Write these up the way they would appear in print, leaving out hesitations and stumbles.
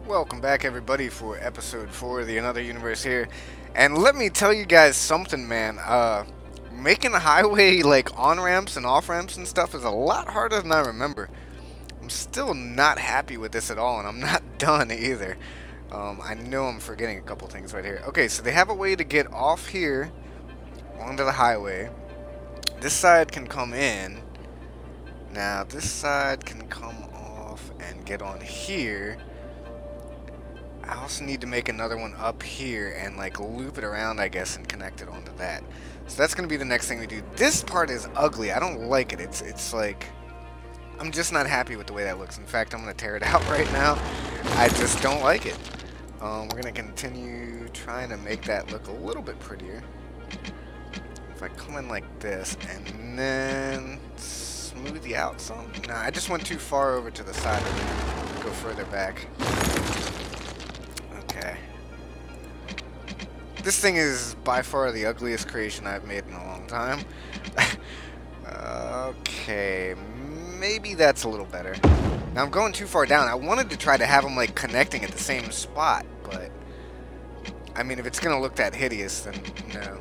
Welcome back everybody for episode 4 of the Another Universe here. And let me tell you guys something, man. Making a highway like on-ramps and off-ramps and stuff is a lot harder than I remember. I'm still not happy with this at all, and I'm not done either. I know I'm forgetting a couple things right here. Okay, so they have a way to get off here onto the highway. This side can come in. Now this side can come off and get on here. I also need to make another one up here and like loop it around, I guess, and connect it onto that. So that's going to be the next thing we do. This part is ugly. I don't like it. It's like, I'm just not happy with the way that looks. In fact, I'm going to tear it out right now. I just don't like it. We're going to continue trying to make that look a little bit prettier. If I come in like this and then smooth the out some. Nah, I just went too far over to the side. Go further back. Okay. This thing is by far the ugliest creation I've made in a long time. Okay, maybe that's a little better. Now I'm going too far down. I wanted to try to have them like connecting at the same spot, but I mean, if it's gonna look that hideous, then no.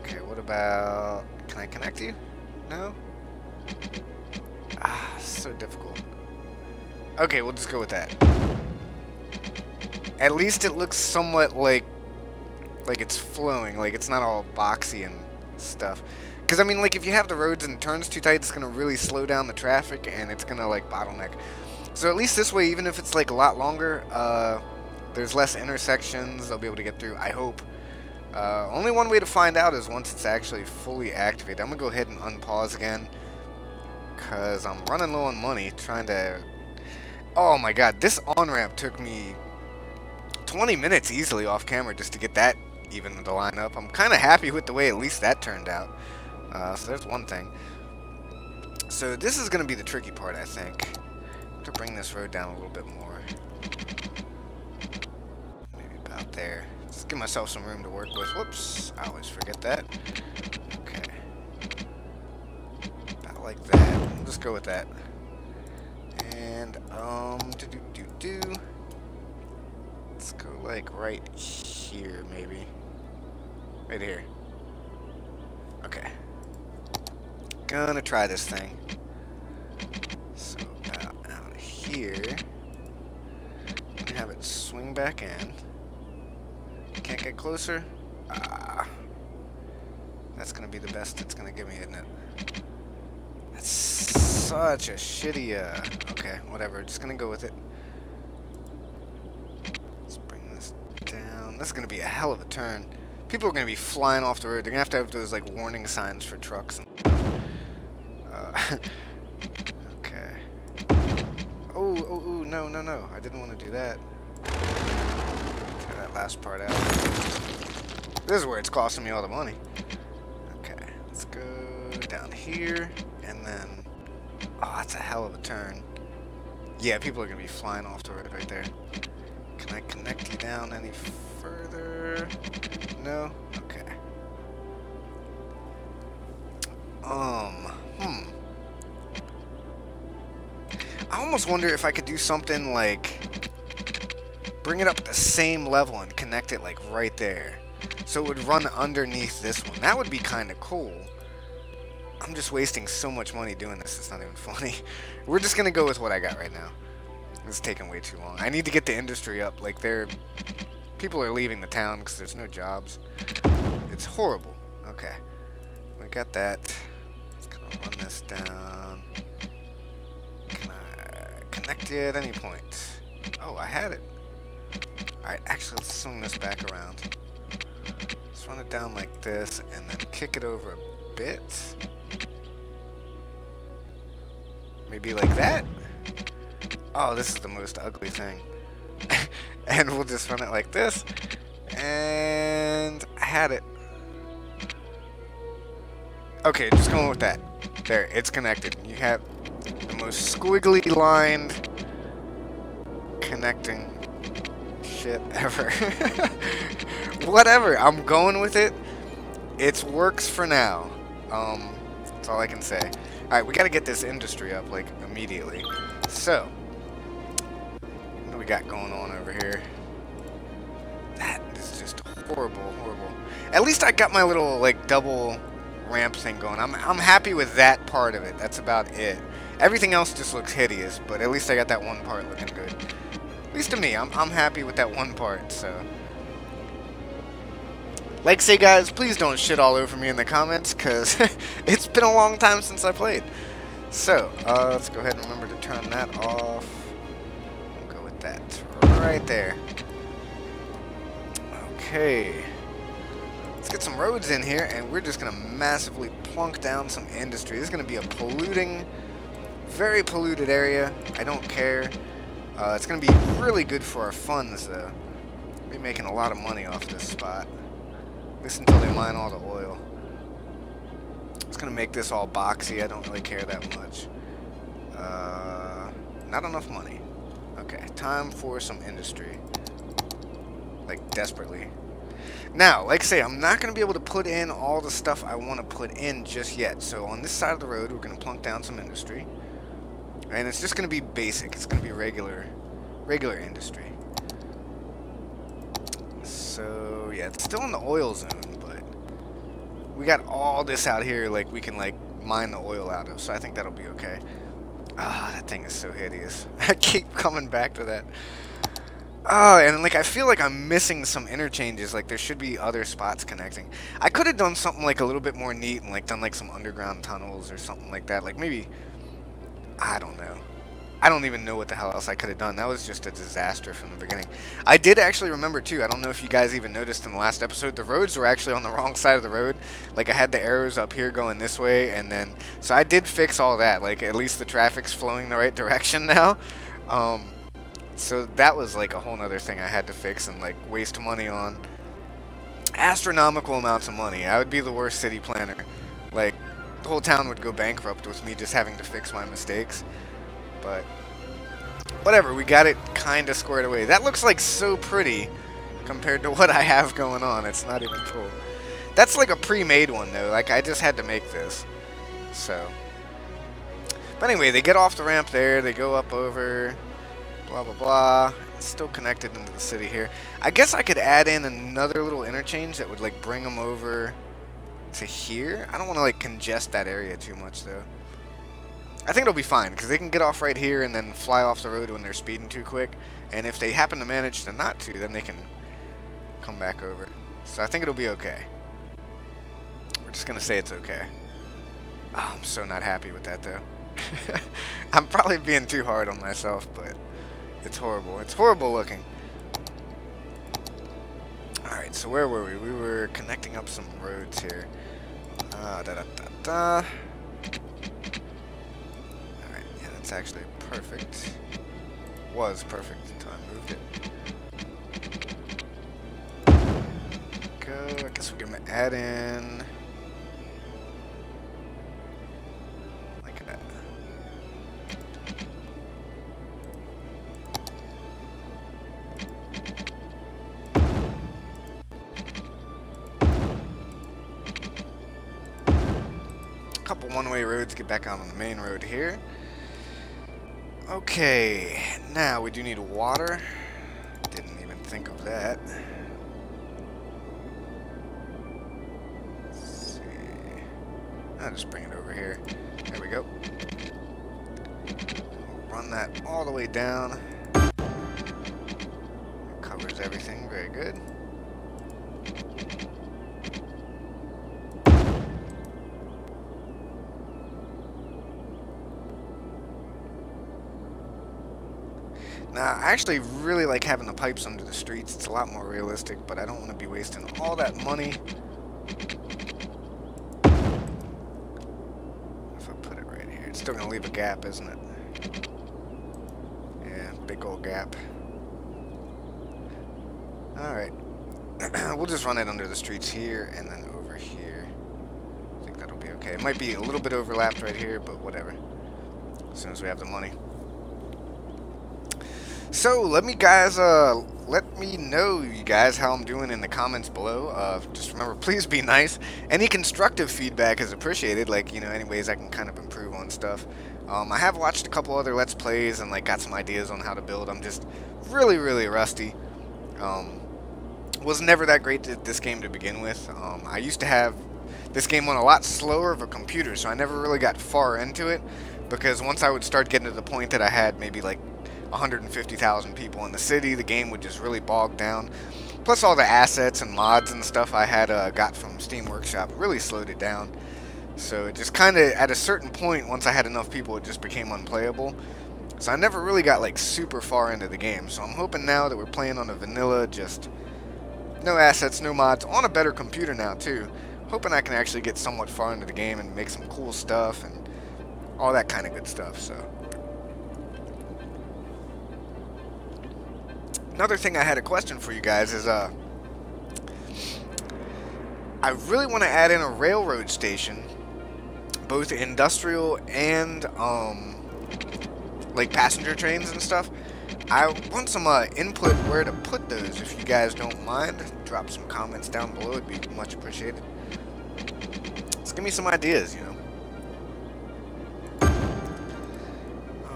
Okay, what about, can I connect you? No? Ah, so difficult. Okay, we'll just go with that. At least it looks somewhat like it's flowing, like it's not all boxy and stuff. Because, I mean, like, if you have the roads and turns too tight, it's going to really slow down the traffic, and it's going to, like, bottleneck. So at least this way, even if it's, like, a lot longer, there's less intersections they'll be able to get through, I hope. Only one way to find out is once it's actually fully activated. I'm going to go ahead and unpause again, because I'm running low on money, trying to... Oh, my God, this on-ramp took me 20 minutes easily off camera just to get that even to line up. I'm kind of happy with the way at least that turned out. So there's one thing. So this is going to be the tricky part, I think. To bring this road down a little bit more. Maybe about there. Just give myself some room to work with. Whoops, I always forget that. Okay. About like that. We'll just go with that. And, let's go like right here, maybe. Right here. Okay. Gonna try this thing. So about out here. Have it swing back in. Can't get closer. Ah. That's gonna be the best it's gonna give me, isn't it? That's such a shitty, okay, whatever. Just gonna go with it. Let's bring this down. This is gonna be a hell of a turn. People are gonna be flying off the road. They're gonna have those like warning signs for trucks. And, okay. Oh, no. I didn't want to do that. Tear that last part out. This is where it's costing me all the money. Okay, let's go down here, and then... Oh, that's a hell of a turn. Yeah, people are going to be flying off the road right there. Can I connect you down any further? No? Okay. I almost wonder if I could do something like bring it up at the same level and connect it like right there. So it would run underneath this one. That would be kind of cool. I'm just wasting so much money doing this, it's not even funny. We're just going to go with what I got right now. It's taking way too long. I need to get the industry up. Like, people are leaving the town because there's no jobs. It's horrible. Okay. We got that. Let's kind of run this down. Can I connect it at any point? Oh, I had it. Alright, actually, let's swing this back around. Let's run it down like this and then kick it over a bit. Maybe like that. Oh, this is the most ugly thing. And we'll just run it like this. And I had it. Okay, just going with that. There, it's connected. You have the most squiggly lined connecting shit ever. Whatever, I'm going with it. It works for now. That's all I can say. Alright, we gotta get this industry up, like, immediately. So, do we got going on over here? That is just horrible, horrible. At least I got my little, like, double ramp thing going. I'm happy with that part of it. That's about it. Everything else just looks hideous, but at least I got that one part looking good. At least to me, I'm happy with that one part, so. Like I say, guys, please don't shit all over me in the comments, because it's been a long time since I played. So, let's go ahead and remember to turn that off. We'll go with that right there. Okay. Let's get some roads in here, and we're just going to massively plunk down some industry. This is going to be a polluting, very polluted area. I don't care. It's going to be really good for our funds, though. We'll be making a lot of money off this spot. At least until they mine all the oil. It's going to make this all boxy. I don't really care that much. Not enough money. Okay, time for some industry. Like, desperately. Now, like I say, I'm not going to be able to put in all the stuff I want to put in just yet. So on this side of the road, we're going to plunk down some industry. And it's just going to be basic. It's going to be regular industry. So, yeah, it's still in the oil zone, but we got all this out here, like, we can, like, mine the oil out of. So I think that'll be okay. Ah, that thing is so hideous. I keep coming back to that. Oh, and like I feel like I'm missing some interchanges. Like there should be other spots connecting. I could have done something like a little bit more neat and like done like some underground tunnels or something like that. Like maybe, I don't know. I don't even know what the hell else I could have done. That was just a disaster from the beginning. I did actually remember too. I don't know if you guys even noticed in the last episode. The roads were actually on the wrong side of the road. Like I had the arrows up here going this way, and then so I did fix all that. Like at least the traffic's flowing the right direction now. So that was like a whole nother thing I had to fix and like waste money on. Astronomical amounts of money. I would be the worst city planner. Like the whole town would go bankrupt with me just having to fix my mistakes. But whatever, we got it kind of squared away. That looks like so pretty compared to what I have going on. It's not even cool. That's like a pre-made one though. Like I just had to make this. So. But anyway, they get off the ramp there. They go up over. Blah, blah, blah. It's still connected into the city here. I guess I could add in another little interchange that would, like, bring them over to here. I don't want to, like, congest that area too much, though. I think it'll be fine, because they can get off right here and then fly off the road when they're speeding too quick. And if they happen to manage to not to, then they can come back over. So I think it'll be okay. We're just going to say it's okay. Oh, I'm so not happy with that, though. I'm probably being too hard on myself, but... it's horrible. It's horrible looking. Alright, so where were we? We were connecting up some roads here. Alright, yeah, that's actually perfect. Was perfect until I moved it. Go. I guess we're gonna add in... like that. Couple one-way roads, get back on the main road here. Okay, now we do need water. Didn't even think of that. Let's see. I'll just bring it over here. There we go. Run that all the way down. Covers everything, very good. Now, I actually really like having the pipes under the streets. It's a lot more realistic, but I don't want to be wasting all that money. If I put it right here, it's still going to leave a gap, isn't it? Yeah, big old gap. Alright. We'll just run it under the streets here and then over here. I think that'll be okay. It might be a little bit overlapped right here, but whatever. As soon as we have the money. So let me know, you guys, how I'm doing in the comments below. Just remember, please be nice. Any constructive feedback is appreciated. Like, you know, any ways I can kind of improve on stuff. I have watched a couple other Let's Plays and like got some ideas on how to build. I'm just really, really rusty. Was never that great at this game to begin with. I used to have this game on a lot slower of a computer, so I never really got far into it, because once I would start getting to the point that I had maybe like 150,000 people in the city, the game would just really bog down. Plus all the assets and mods and stuff I had got from Steam Workshop really slowed it down. So it just kind of, at a certain point, once I had enough people, it just became unplayable. So I never really got like super far into the game. So I'm hoping now that we're playing on a vanilla, just no assets, no mods, on a better computer now too. Hoping I can actually get somewhat far into the game and make some cool stuff and all that kind of good stuff. So another thing I had a question for you guys is I really want to add in a railroad station, both industrial and like passenger trains and stuff. I want some input where to put those. If you guys don't mind, drop some comments down below. It'd be much appreciated. Just give me some ideas, you know.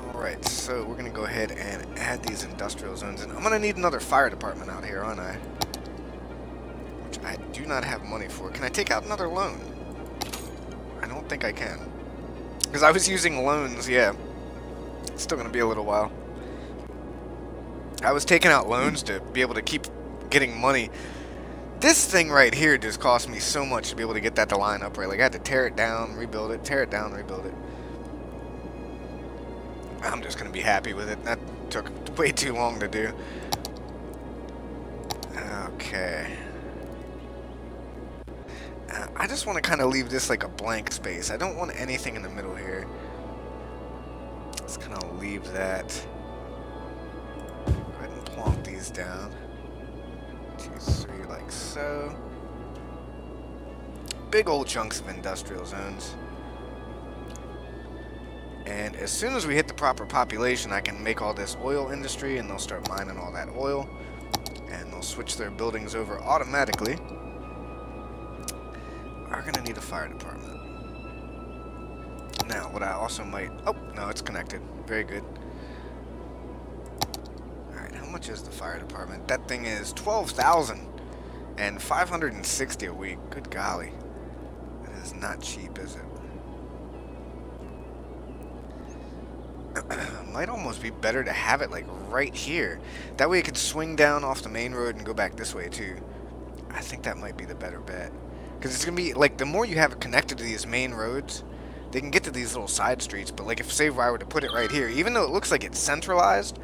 Alright, so we're going to go ahead and add these industrial zones in. I'm going to need another fire department out here, aren't I? Which I do not have money for. Can I take out another loan? I don't think I can. Because I was using loans, yeah. It's still going to be a little while. I was taking out loans to be able to keep getting money. This thing right here just cost me so much to be able to get that to line up right. Like I had to tear it down, rebuild it, tear it down, rebuild it. I'm just going to be happy with it. That took way too long to do. Okay. I just want to kind of leave this like a blank space. I don't want anything in the middle here. Let's kind of leave that. Plonk these down. 2, 3, like so. Big old chunks of industrial zones. And as soon as we hit the proper population, I can make all this oil industry, and they'll start mining all that oil, and they'll switch their buildings over automatically. We're gonna need a fire department. Now, what I also might... Oh, no, it's connected. Very good. How much is the fire department? That thing is 12,000 and 560 a week. Good golly. That is not cheap, is it? Might almost be better to have it like right here. That way it could swing down off the main road and go back this way too. I think that might be the better bet. Because it's going to be like, the more you have it connected to these main roads, they can get to these little side streets. But like, if say I were to put it right here, even though it looks like it's centralized,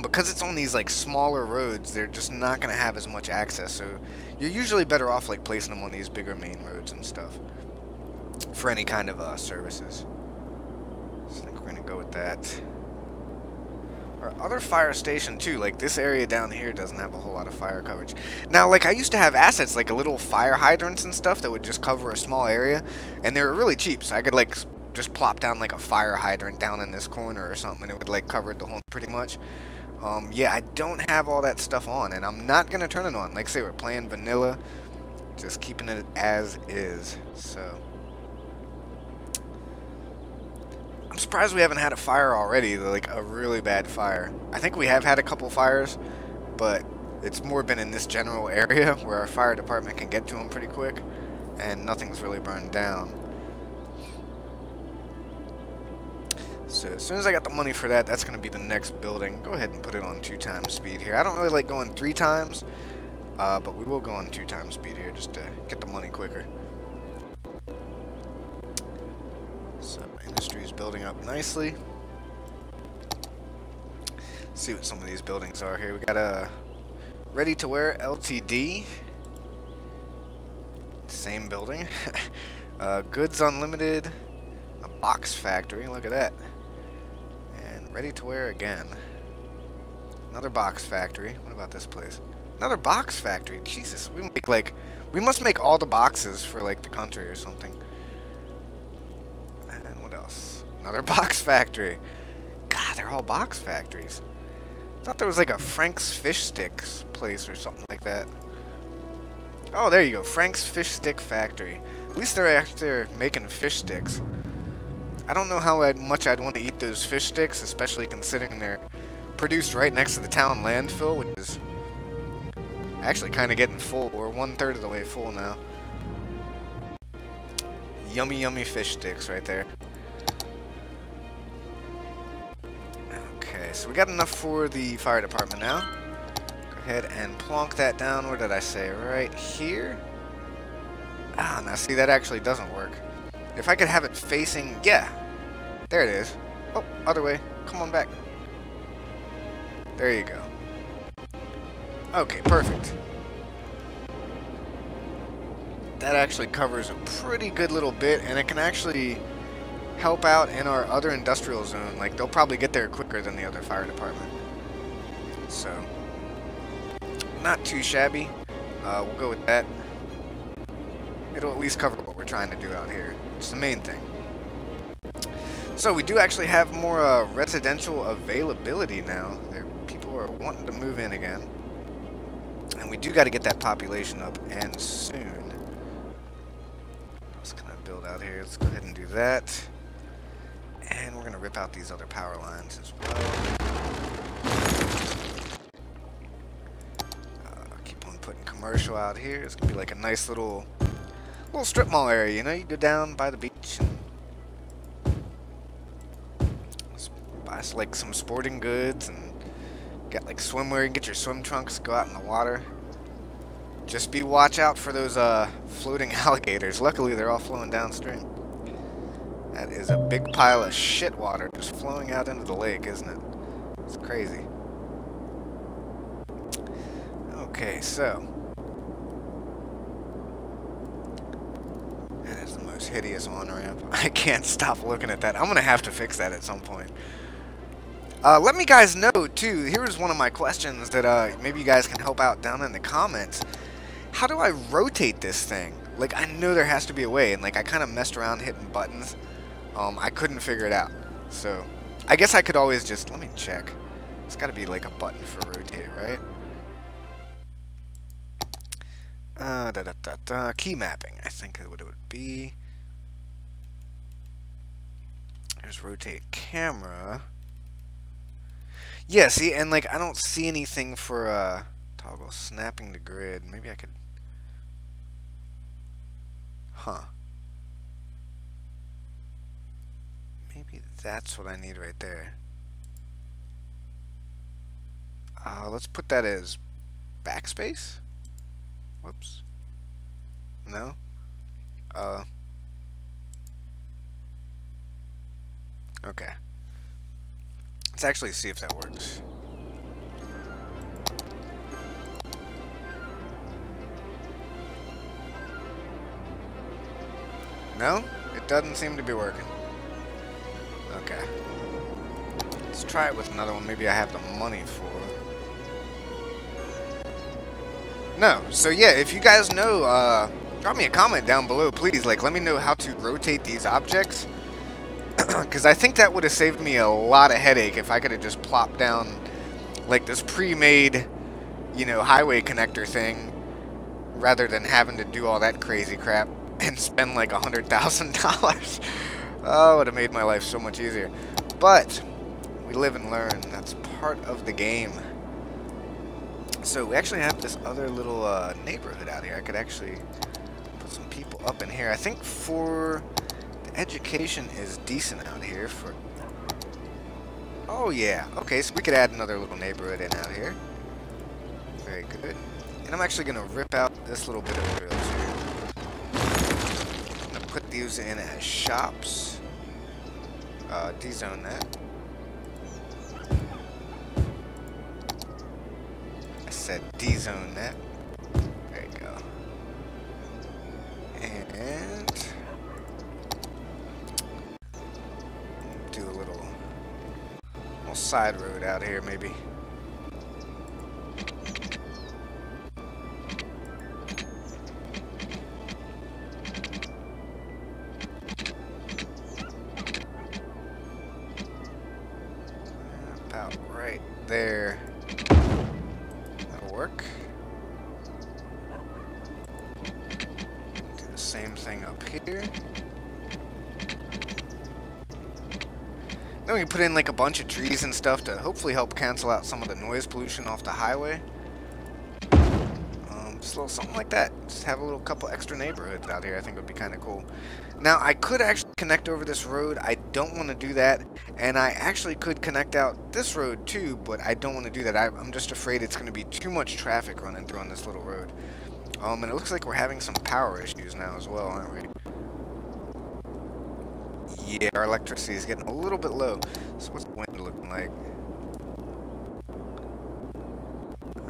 because it's on these like smaller roads, they're just not going to have as much access. So you're usually better off like placing them on these bigger main roads and stuff for any kind of services. So I think we're going to go with that. Our other fire station too, like this area down here doesn't have a whole lot of fire coverage. Now, like I used to have assets like a little fire hydrants and stuff that would just cover a small area, and they were really cheap. So I could like just plop down like a fire hydrant down in this corner or something, and it would like cover the whole pretty much. Yeah, I don't have all that stuff on, and I'm not gonna turn it on. Like say we're playing vanilla, just keeping it as is. So I'm surprised we haven't had a fire already, like a really bad fire. I think we have had a couple fires, but it's more been in this general area where our fire department can get to them pretty quick, and nothing's really burned down. So as soon as I got the money for that, that's going to be the next building. Go ahead and put it on 2x speed here. I don't really like going 3 times, but we will go on 2x speed here just to get the money quicker. So industry is building up nicely. Let's see what some of these buildings are here. We got a Ready to Wear LTD. Same building. Goods Unlimited. A box factory. Look at that. And Ready to Wear again. Another box factory. What about this place? Another box factory. Jesus, we must make all the boxes for like the country or something. And what else? Another box factory. God, they're all box factories. I thought there was like a Frank's Fish Sticks place or something like that. Oh, there you go. Frank's Fish Stick Factory. At least they're actually making fish sticks. I don't know how much I'd want to eat those fish sticks, especially considering they're produced right next to the town landfill, which is actually kind of getting full. We're 1/3 of the way full now. Yummy, yummy fish sticks right there. Okay, so we got enough for the fire department now. Go ahead and plonk that down. Where did I say? Right here? Ah, now see, that actually doesn't work. If I could have it facing... Yeah! There it is. Oh, other way. Come on back. There you go. Okay, perfect. That actually covers a pretty good little bit, and it can actually help out in our other industrial zone. Like, they'll probably get there quicker than the other fire department. So, not too shabby. We'll go with that. It'll at least cover what we're trying to do out here. It's the main thing. So, we do actually have more residential availability now. People are wanting to move in again. And we do got to get that population up, and soon. What else can I build out here? Let's go ahead and do that. And we're going to rip out these other power lines as well. Keep on putting commercial out here. It's going to be like a nice little strip mall area, you know? You go down by the beach and buy like some sporting goods and got like swimwear. You can get your swim trunks, go out in the water. Just be watch out for those floating alligators. Luckily, they're all flowing downstream. That is a big pile of shit water just flowing out into the lake, isn't it? It's crazy. Okay, so that is the most hideous on-ramp. I can't stop looking at that. I'm gonna have to fix that at some point. Let me guys know too. Here's one of my questions that maybe you guys can help out down in the comments. How do I rotate this thing? Like, I know there has to be a way, and like I kind of messed around hitting buttons. I couldn't figure it out. So, I guess I could always just, let me check. It's got to be like a button for rotate, right? Key mapping, I think is what it would be. There's rotate camera. Yeah, see, and like I don't see anything for toggle snapping the grid. Maybe I could. Huh. Maybe that's what I need right there. Let's put that as backspace. Whoops. No? Okay. Let's actually see if that works. No? It doesn't seem to be working. Okay. Let's try it with another one. Maybe I have the money for. No. So yeah, if you guys know, drop me a comment down below, please. Like, let me know how to rotate these objects. Because I think that would have saved me a lot of headache if I could have just plopped down like this pre-made, you know, highway connector thing rather than having to do all that crazy crap and spend like $100,000. Oh, it would have made my life so much easier. But we live and learn. That's part of the game. So we actually have this other little neighborhood out here. I could actually put some people up in here. I think for the education is decent out here for. Oh yeah. Okay, so we could add another little neighborhood in out here. Very good. And I'm actually gonna rip out this little bit of rails here. I'm gonna put these in as shops. Dezone that. I said dezone that. There you go. And do a little side road out here, maybe. About right there. That'll work. Do the same thing up here. Then we can put in like a bunch of trees and stuff to hopefully help cancel out some of the noise pollution off the highway. Just a little something like that. Just have a little couple extra neighborhoods out here. I think would be kind of cool. Now, I could actually connect over this road. I don't want to do that. And I actually could connect out this road too, but I don't want to do that. I'm just afraid it's going to be too much traffic running through on this little road. And it looks like we're having some power issues now as well, aren't we? Yeah, our electricity is getting a little bit low. So what's the wind looking like?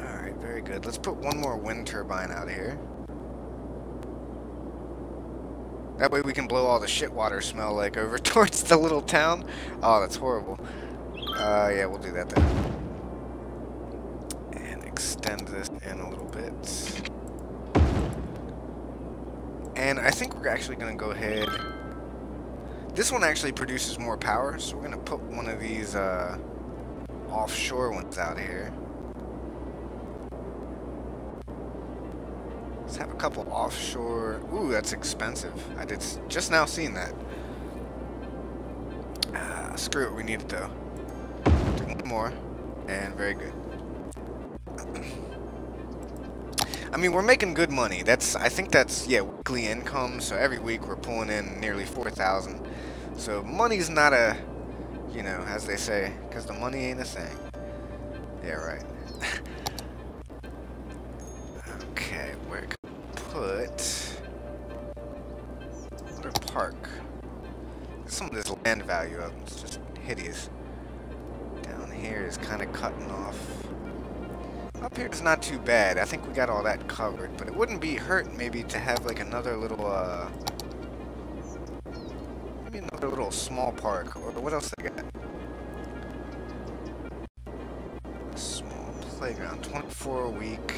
Alright, very good. Let's put one more wind turbine out here. That way we can blow all the shit water smell like over towards the little town. Oh, that's horrible. Yeah, we'll do that then. And extend this in a little bit. And I think we're actually going to go ahead. This one actually produces more power, so we're going to put one of these offshore ones out here. Let's have a couple offshore. Ooh, that's expensive. I did just now seen that. Screw it, we need it though. Do one more, and very good. I mean, we're making good money. I think that's, yeah, weekly income. So every week we're pulling in nearly 4,000. So money's not a, you know, as they say, because the money ain't a thing. Yeah, right. Okay, where can we put another park? Some of this land value up, it's just hideous. Down here is kind of cutting off. Up here is not too bad. I think we got all that covered, but it wouldn't be hurt maybe to have like another little maybe another little small park. Or what else they got? A small playground, 24 a week,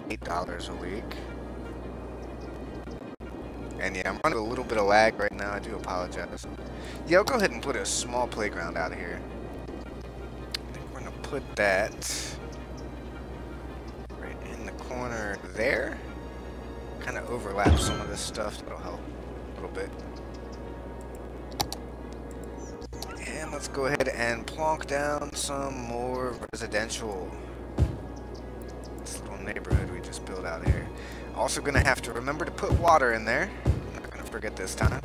$8 a week. And yeah, I'm running a little bit of lag right now. I do apologize. Yeah, I'll go ahead and put a small playground out here. I think we're gonna put that right in the corner there. Kind of overlap some of this stuff. That'll help a little bit. And let's go ahead and plonk down some more residential. This little neighborhood we just built out here. Also gonna have to remember to put water in there. I'm not gonna forget this time.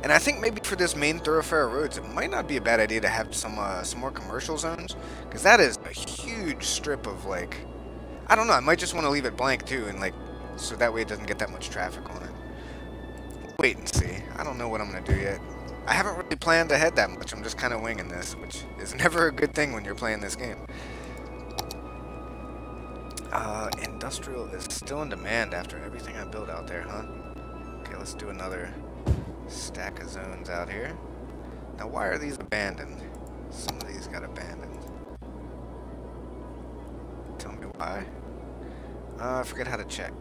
And I think maybe for this main thoroughfare roads, it might not be a bad idea to have some more commercial zones, because that is a huge strip of like, I don't know. I might just want to leave it blank too, and like, so that way it doesn't get that much traffic on it. Wait and see. I don't know what I'm gonna do yet. I haven't really planned ahead that much. I'm just kind of winging this, which is never a good thing when you're playing this game. Industrial is still in demand after everything I built out there, huh? Okay, let's do another stack of zones out here. Now, why are these abandoned? Some of these got abandoned. Tell me why. I forget how to check.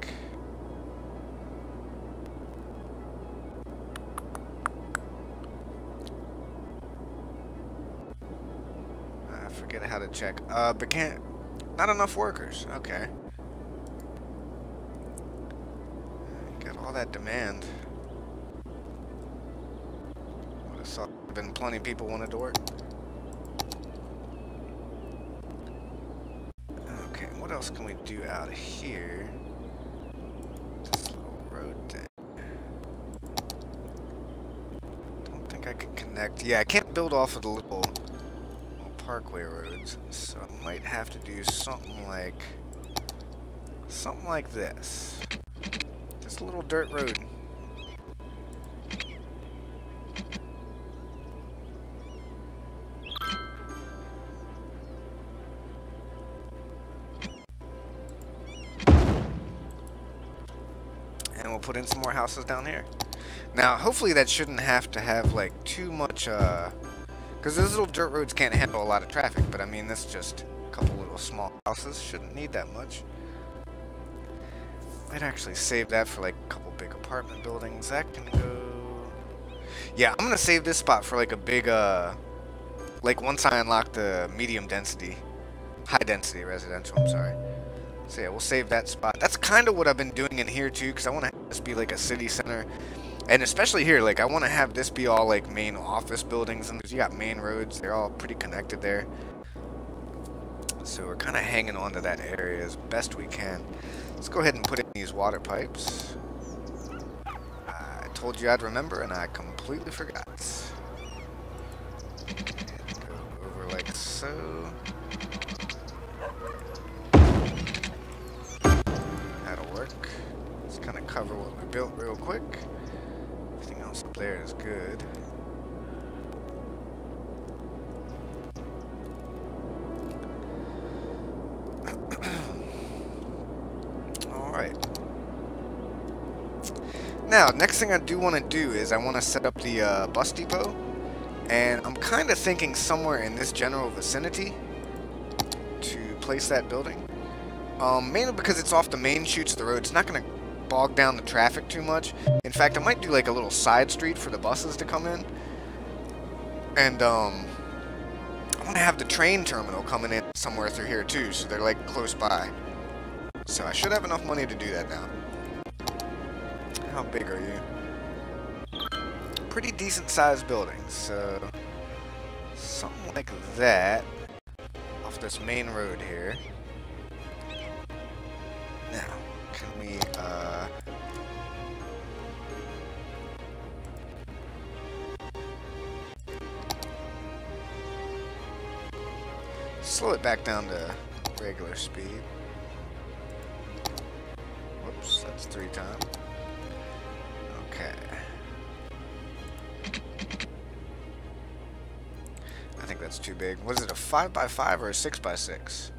I forget how to check. But can't. Not enough workers. Okay. Got all that demand. Would have thought been plenty of people wanted to work. Okay, what else can we do out here? This little road thing. Don't think I can connect. Yeah, I can't build off of the little parkway roads, so I might have to do something like this. Just a little dirt road. And we'll put in some more houses down here. Now, hopefully that shouldn't have to have like too much because those little dirt roads can't handle a lot of traffic, but I mean, that's just a couple little small houses. Shouldn't need that much. Might actually save that for like a couple big apartment buildings. That can go. Yeah, I'm gonna save this spot for like a big like once I unlock the high density residential, I'm sorry. So yeah, we'll save that spot. That's kind of what I've been doing in here too, because I want to have this be like a city center. And especially here, like I want to have this be all like main office buildings, and you got main roads, they're all pretty connected there. So we're kind of hanging on to that area as best we can. Let's go ahead and put in these water pipes. I told you I'd remember, and I completely forgot. And go over like so. That'll work. Let's kind of cover what we built real quick. Everything else up there is good. Now, next thing I do want to do is I want to set up the bus depot, and I'm kind of thinking somewhere in this general vicinity to place that building. Mainly because it's off the main chutes of the road. It's not going to bog down the traffic too much. In fact, I might do like a little side street for the buses to come in. And I want to have the train terminal coming in somewhere through here too, so they're like close by. So I should have enough money to do that now. How big are you? Pretty decent sized buildings, so something like that off this main road here. Now, can we slow it back down to regular speed? Whoops, that's 3 times. Okay. I think that's too big. Was it a 5x5 or a 6x6?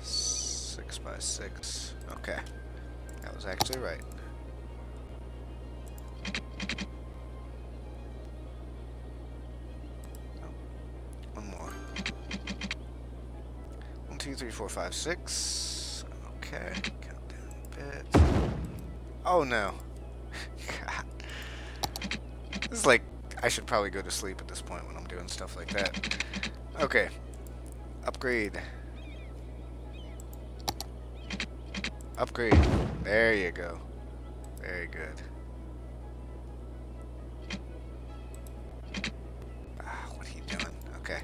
6x6. Okay. That was actually right. Oh, one more. 1, 2, 3, 4, 5, 6. Okay. Count down a bit. Oh no. God. This is like, I should probably go to sleep at this point when I'm doing stuff like that. Okay. Upgrade. Upgrade. There you go. Very good. Ah, what are you doing? Okay.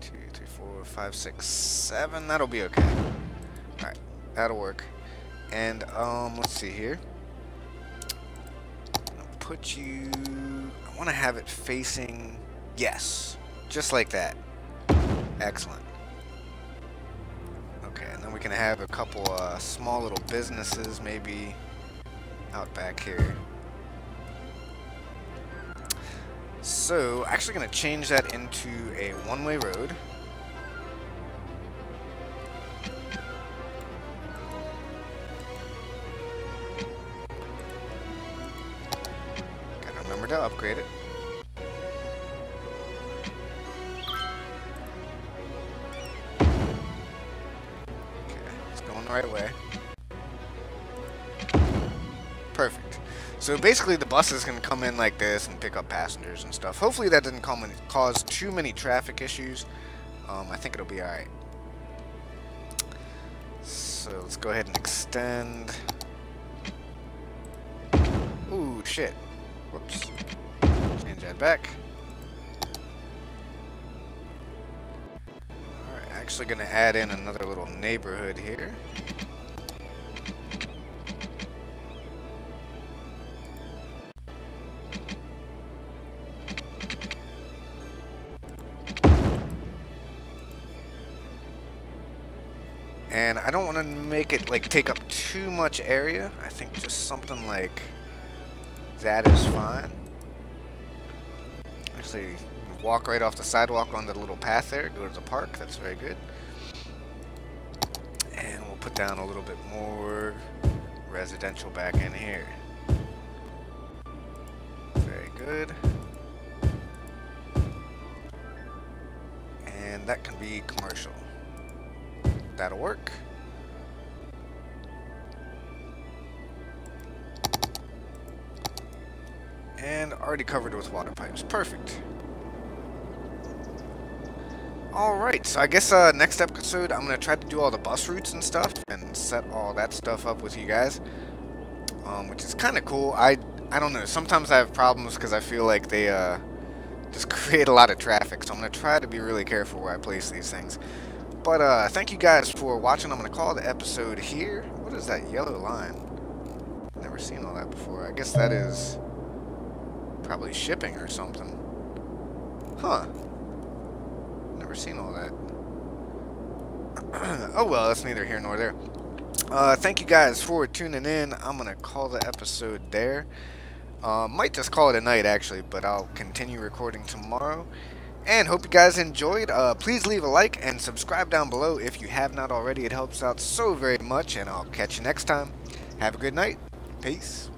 2, 3, 4, 5, 6, 7. That'll be okay. Alright. That'll work. And, let's see here. I'm gonna put you... I want to have it facing... Yes. Just like that. Excellent. Okay, and then we can have a couple small little businesses maybe out back here. So, actually going to change that into a one-way road. Gotta remember to upgrade it. Right away. Perfect. So basically the buses can come in like this and pick up passengers and stuff. Hopefully that doesn't cause too many traffic issues. I think it'll be alright. So let's go ahead and extend. Ooh, shit. Whoops. Change that back. Alright, actually gonna add in another little neighborhood here. And I don't want to make it like take up too much area. I think just something like that is fine. Actually, walk right off the sidewalk onto the little path there, go to the park. That's very good. And we'll put down a little bit more residential back in here. Very good. And that can be commercial. That'll work. And already covered with water pipes. Perfect. Alright, so I guess next episode I'm going to try to do all the bus routes and stuff and set all that stuff up with you guys. Which is kind of cool. I don't know, sometimes I have problems because I feel like they just create a lot of traffic. So I'm going to try to be really careful where I place these things. But thank you guys for watching. I'm going to call the episode here. What is that yellow line? Never seen all that before. I guess that is probably shipping or something. Huh. Never seen all that. Oh well, that's neither here nor there. Thank you guys for tuning in. I'm going to call the episode there. Might just call it a night actually, but I'll continue recording tomorrow. And hope you guys enjoyed. Please leave a like and subscribe down below if you have not already. It helps out so very much, and I'll catch you next time. Have a good night. Peace.